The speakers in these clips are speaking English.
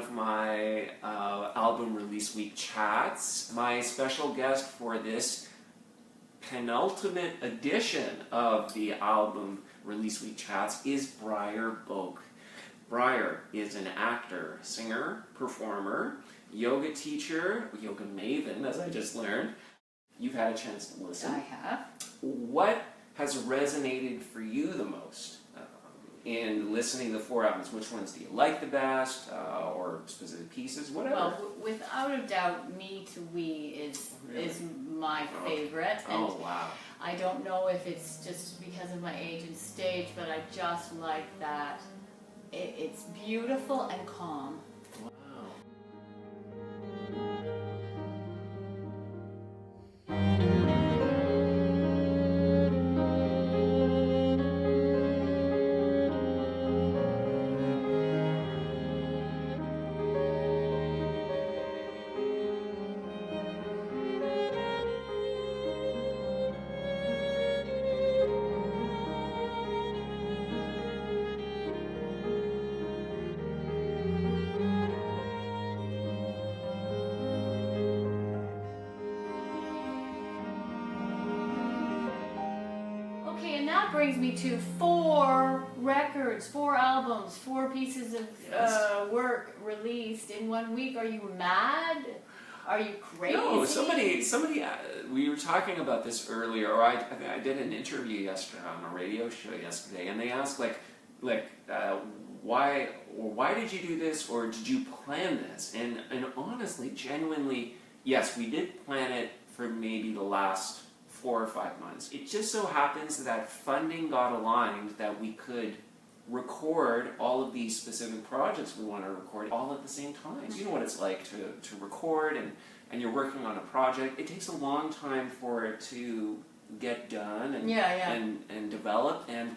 of my album release week chats. My special guest for this penultimate edition of the album release week chats is Briar Boake. Briar is an actor, singer, performer, yoga teacher, yoga maven, as I just learned. You've had a chance to listen. I have. What has resonated for you the most in listening to the 4 albums? Which ones do you like the best, or specific pieces, whatever? Well, without a doubt, Me to We is my favorite. And oh, wow. I don't know if it's just because of my age and stage, but I just like that. It's beautiful and calm. That brings me to 4 records, 4 albums, 4 pieces of work released in 1 week. Are you mad? Are you crazy? No, somebody. We were talking about this earlier, or I did an interview yesterday on a radio show yesterday, and they asked why did you do this, or did you plan this? And honestly, genuinely, yes, we did plan it for maybe the last 4 or 5 months. It just so happens that funding got aligned that we could record all of these specific projects we want to record all at the same time. You know what it's like to record, and you're working on a project. It takes a long time for it to get done and develop. And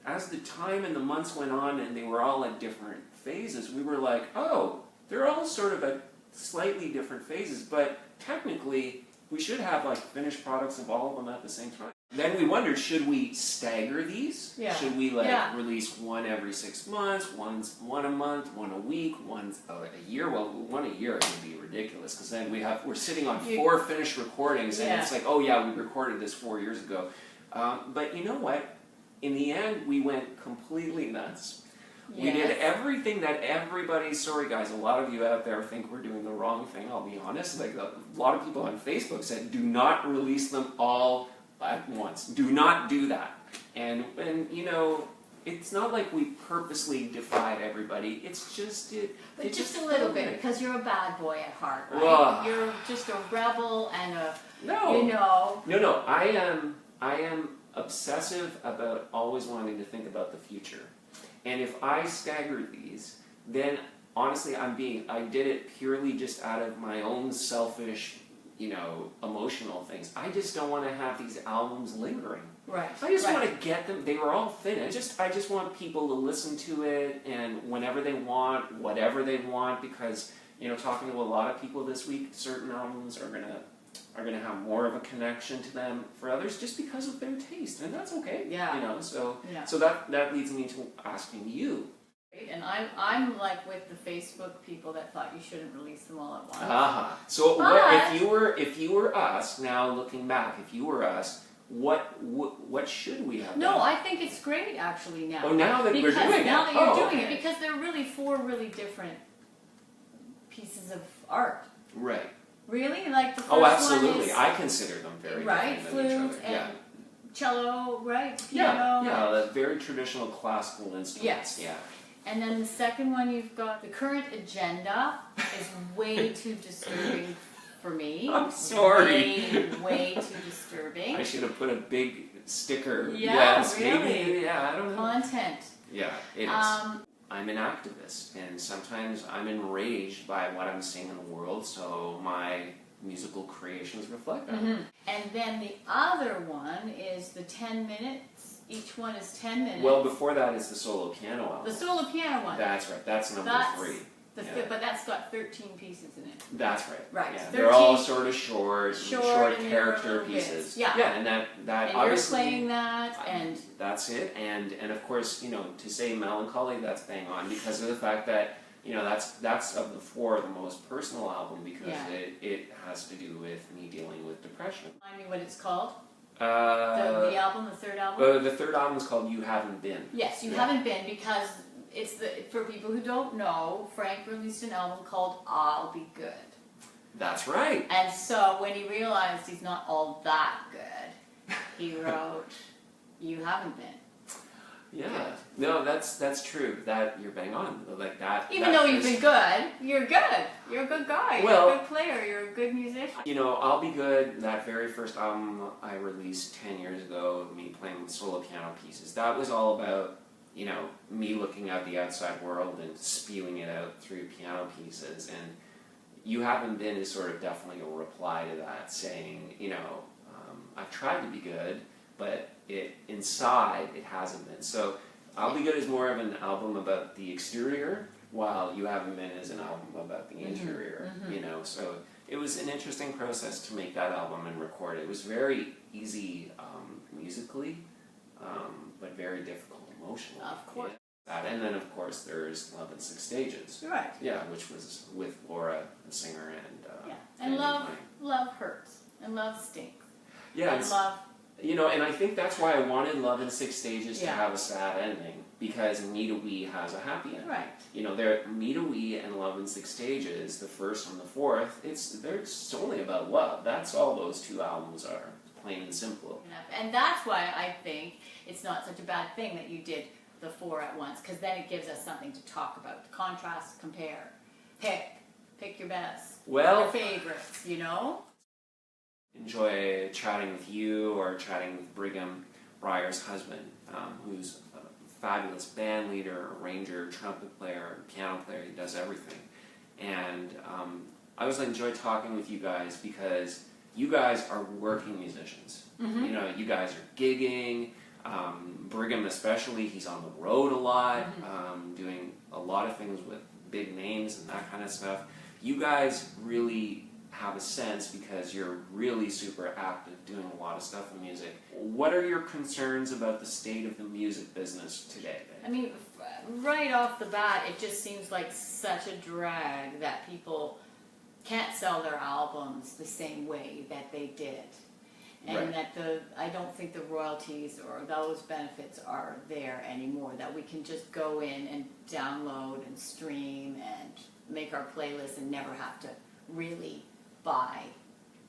as the time and the months went on and they were all at different phases, we were like, oh, they're all sort of at slightly different phases, but technically we should have finished products of all of them at the same time. Then we wondered, should we stagger these? Yeah. Should we release one every 6 months, one a month, one a week, one a year? Well, one a year would be ridiculous, because then we're sitting on 4 finished recordings, and it's like, oh yeah, we recorded this 4 years ago. But you know what? In the end, we went completely nuts. Yes. We did everything that everybody, sorry guys, a lot of you out there think we're doing the wrong thing, I'll be honest. A lot of people on Facebook said, do not release them all at once. Do not do that. And you know, it's not like we purposely defied everybody. It's just But just a little bit, because you're a bad boy at heart, right? Ugh. You're just a rebel and No, I am obsessive about always wanting to think about the future. And if I stagger these, then honestly I did it purely just out of my own selfish, emotional things. I just don't want to have these albums lingering. Right. I just want to get them, they were all finished. I just want people to listen to it, and whenever they want, whatever they want, because, talking to a lot of people this week, certain albums are going to have more of a connection to them. For others, just because of their taste, and that's okay. Yeah. So that leads me to asking you. And I'm like with the Facebook people that thought you shouldn't release them all at once. So if you were us now, looking back, if you were us, what should we have done? No, I think it's great actually now. Oh, now that we're doing it. Now that you're doing it, because they're really 4 really different pieces of art. Right. Really? Like the first absolutely. one is, I consider them very different flute than each other. and cello, right? Piano. Yeah, very traditional classical instruments. Yes. Yeah. And then the second one, you've got the current agenda is way too disturbing for me. I'm sorry. Way too disturbing. I should have put a big sticker. Yeah, yes, really. Maybe. Yeah, I don't know. Content. Yeah, it is. I'm an activist, and sometimes I'm enraged by what I'm seeing in the world, so my musical creations reflect that. Mm-hmm. And then the other one is the 10 minutes. Each one is 10 minutes. Well, before that is the solo piano album. The solo piano one. That's right. That's number 3. But that's got 13 pieces in it. That's right. Right. Yeah. They're all sort of short character pieces. Bits. Yeah. Yeah, and that and obviously. You're playing that, and that's it. And of course, to say melancholy, that's bang on, because of the fact that that's of the four the most personal album because Yeah. it has to do with me dealing with depression. Remind me what it's called. The The album, the third album. the third album is called You Haven't Been. Yes, you Yeah. haven't been because it's for people who don't know, Frank released an album called I'll Be Good. That's right. And so when he realized he's not all that good, he wrote You Haven't Been. Yeah. Good. No, that's true. That you're bang on. Like that. Even that though you've first- been good, you're good. You're a good guy. Well- You're a good player. You're a good musician. I'll Be Good, that very first album I released 10 years ago, me playing solo piano pieces, that was all about, me looking at the outside world and spewing it out through piano pieces. And You Haven't Been is sort of definitely a reply to that, saying, I've tried to be good, but inside it hasn't been. So I'll Be Good is more of an album about the exterior, while You Haven't Been is an album about the interior, So it was an interesting process to make that album and record it. It was very easy musically, but very difficult emotionally. Of course. And then, of course, there's Love in Six Stages. Right. Yeah, which was with Laura, the singer, and Yeah. And love hurts. And love stinks. yeah, And love. and I think that's why I wanted Love in Six Stages to Yeah. have a sad ending, because Nita Wee has a happy ending. Right. There Nita Wee and Love in Six Stages, the first and the fourth, it's only about love. That's all those two albums are, plain and simple. And that's why I think it's not such a bad thing that you did the four at once, because then it gives us something to talk about. Contrast, compare, pick your best, Well, your favorites, enjoy chatting with you or chatting with Brigham, Briar's husband, who's a fabulous band leader, arranger, trumpet player, piano player. He does everything. And I always enjoy talking with you guys because you guys are working musicians. Mm-hmm. You guys are gigging. Brigham especially, he's on the road a lot, doing a lot of things with big names and that kind of stuff. You guys really have a sense because you're really super active doing a lot of stuff in music. What are your concerns about the state of the music business today? I mean, right off the bat, it just seems like such a drag that people can't sell their albums the same way that they did. And Right. that I don't think the royalties or those benefits are there anymore, that we can just go in and download and stream and make our playlist and never have to really buy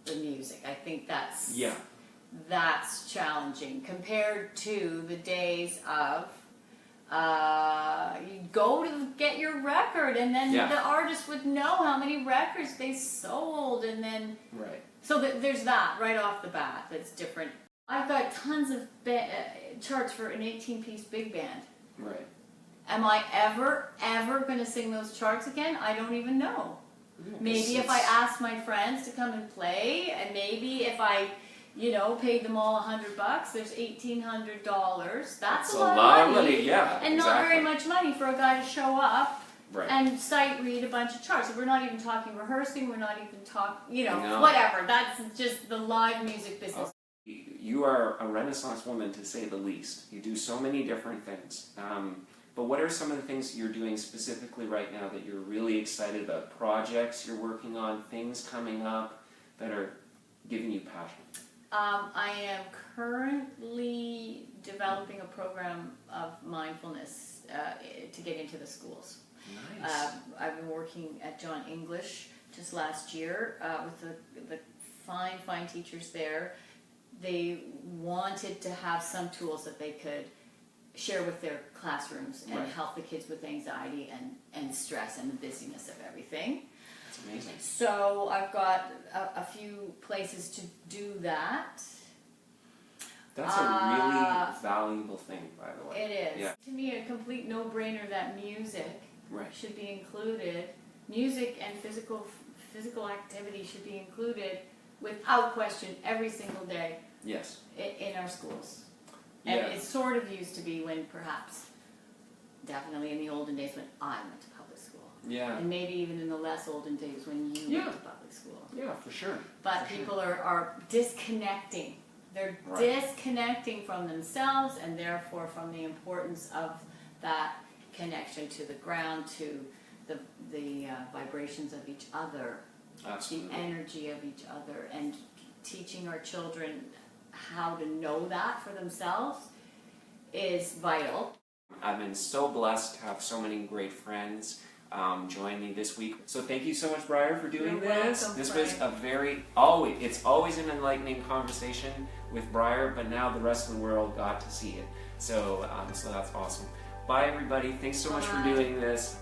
the music. I think that's challenging compared to the days of you go to get your record and then the artist would know how many records they sold, and then Right. so there's that right off the bat that's different. I've got tons of charts for an 18-piece big band. Right. Am I ever going to sing those charts again? I don't even know. Maybe if I asked my friends to come and play, and maybe if I, paid them all $100, there's $1,800. That's a lot of money. Yeah. And not very much money for a guy to show up Right. and sight read a bunch of charts. We're not even talking rehearsing. We're not even talking, No. whatever. That's just the live music business. You are a Renaissance woman, to say the least. You do so many different things. But what are some of the things you're doing specifically right now that you're really excited about? Projects you're working on, things coming up that are giving you passion? I am currently developing a program of mindfulness to get into the schools. Nice. I've been working at John English just last year with the fine teachers there. They wanted to have some tools that they could share with their classrooms and help the kids with anxiety and stress and the busyness of everything. That's amazing. So I've got a few places to do that. That's a really valuable thing, by the way. It is. Yeah. To me, a complete no-brainer that music Right. should be included. Music and physical activity should be included without question every single day Yes. in our schools. And Yeah. it sort of used to be when perhaps, definitely in the olden days when I went to public school. Yeah. And maybe even in the less olden days when you went to public school. Yeah, for sure. But people are disconnecting. They're Right. disconnecting from themselves and therefore from the importance of that connection to the ground, to the vibrations of each other, Absolutely. the energy of each other, and teaching our children how to know that for themselves is vital. I've been so blessed to have so many great friends join me this week. So thank you so much, Briar, for doing You're this. welcome, This Frank. was it's always an enlightening conversation with Briar, but now the rest of the world got to see it. So, so that's awesome. Bye, everybody. Thanks so much for Bye. doing this.